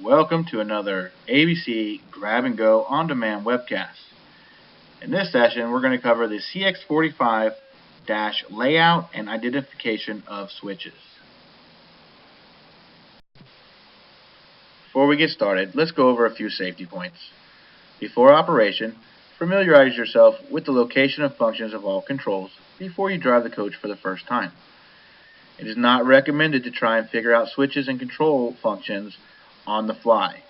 Welcome to another ABC Grab and Go on-demand webcast. In this session, we're going to cover the CX45 layout and identification of switches. Before we get started, let's go over a few safety points. Before operation, familiarize yourself with the location of functions of all controls before you drive the coach for the first time. It is not recommended to try and figure out switches and control functions on the fly.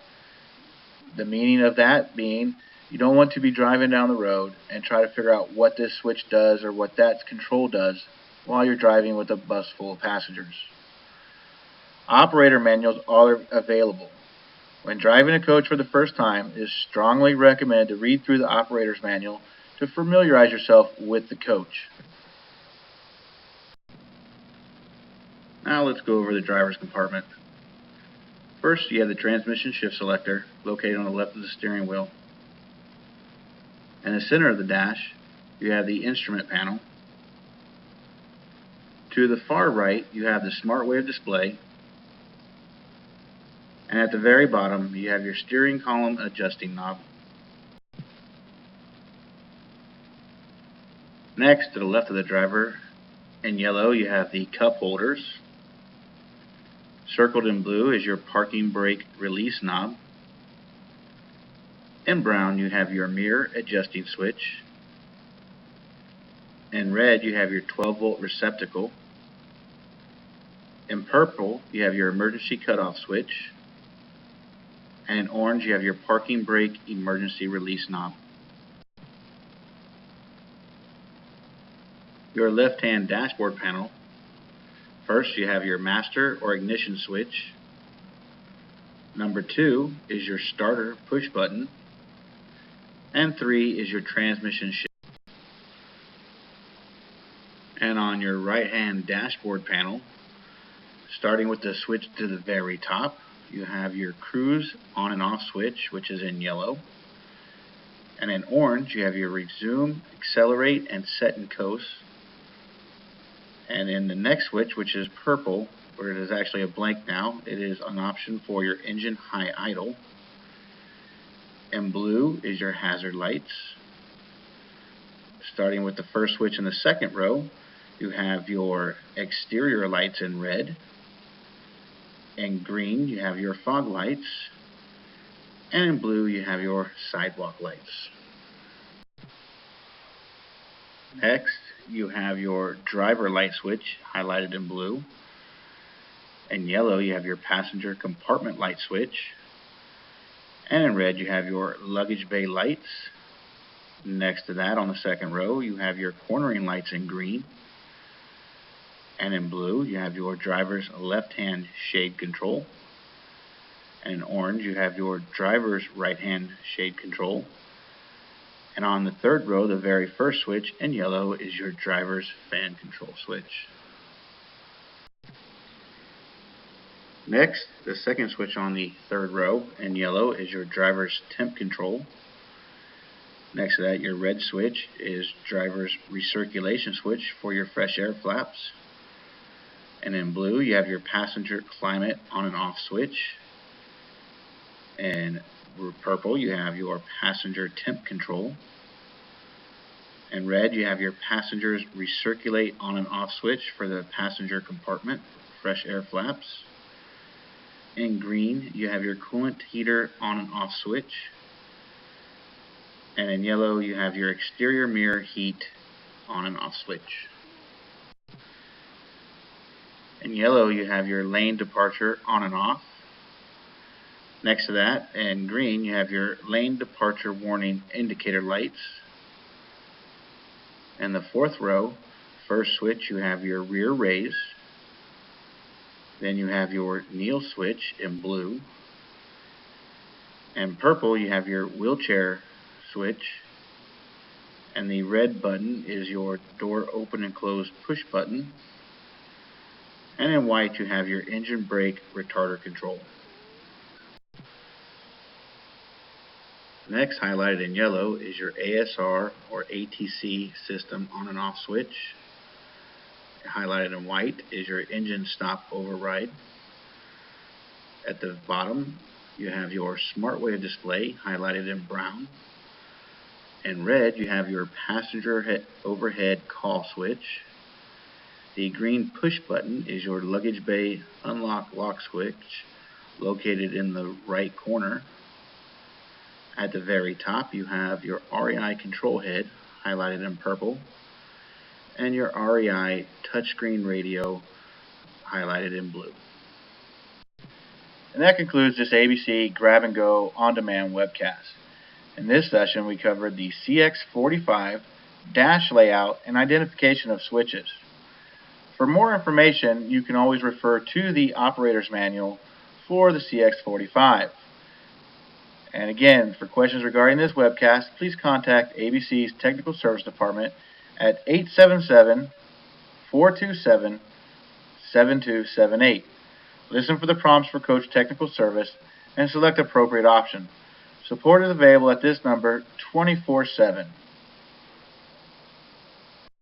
The meaning of that being, you don't want to be driving down the road and try to figure out what this switch does or what that control does while you're driving with a bus full of passengers. Operator manuals are available. When driving a coach for the first time, it is strongly recommended to read through the operator's manual to familiarize yourself with the coach. Now let's go over the driver's compartment. First, you have the transmission shift selector located on the left of the steering wheel. In the center of the dash, you have the instrument panel. To the far right, you have the smart wave display. And at the very bottom, you have your steering column adjusting knob. Next, to the left of the driver, in yellow, you have the cup holders. Circled in blue is your parking brake release knob. In brown, you have your mirror adjusting switch. In red, you have your 12-volt receptacle. In purple, you have your emergency cutoff switch. And in orange, you have your parking brake emergency release knob. Your left-hand dashboard panel. First, you have your master or ignition switch. Number 2 is your starter push button. And 3 is your transmission shift. And on your right-hand dashboard panel, starting with the switch to the very top, you have your cruise on and off switch, which is in yellow. And in orange, you have your resume, accelerate, and set and coast. And in the next switch, which is purple, where it is actually a blank now, it is an option for your engine high idle. In blue is your hazard lights. Starting with the first switch in the second row, you have your exterior lights in red. In green, you have your fog lights. And in blue, you have your sidewalk lights. Next, you have your driver light switch highlighted in blue. In yellow, you have your passenger compartment light switch. And in red, you have your luggage bay lights. Next to that, on the second row, you have your cornering lights in green. And in blue, you have your driver's left-hand shade control. And in orange, you have your driver's right-hand shade control. And on the third row, the very first switch in yellow is your driver's fan control switch. Next, the second switch on the third row in yellow is your driver's temp control. Next to that, your red switch is driver's recirculation switch for your fresh air flaps. And in blue, you have your passenger climate on and off switch. And purple, you have your passenger temp control. In red, you have your passenger's recirculate on and off switch for the passenger compartment, fresh air flaps. In green, you have your coolant heater on and off switch. And in yellow, you have your exterior mirror heat on and off switch. In yellow, you have your lane departure on and off. Next to that, in green, you have your lane departure warning indicator lights. In the fourth row, first switch, you have your rear raise. Then you have your kneel switch in blue. In purple, you have your wheelchair switch. And the red button is your door open and close push button. And in white, you have your engine brake retarder control. Next, highlighted in yellow, is your ASR or ATC system on and off switch. Highlighted in white is your engine stop override. At the bottom, you have your smart wave display highlighted in brown. In red, you have your passenger overhead call switch. The green push button is your luggage bay unlock lock switch located in the right corner. At the very top, you have your REI control head highlighted in purple and your REI touchscreen radio highlighted in blue. And that concludes this ABC Grab-and-Go on-demand webcast. In this session, we covered the CX45 dash layout and identification of switches. For more information, you can always refer to the operator's manual for the CX45. And again, for questions regarding this webcast, please contact ABC's Technical Service Department at 877-427-7278. Listen for the prompts for Coach Technical Service and select appropriate option. Support is available at this number 24/7.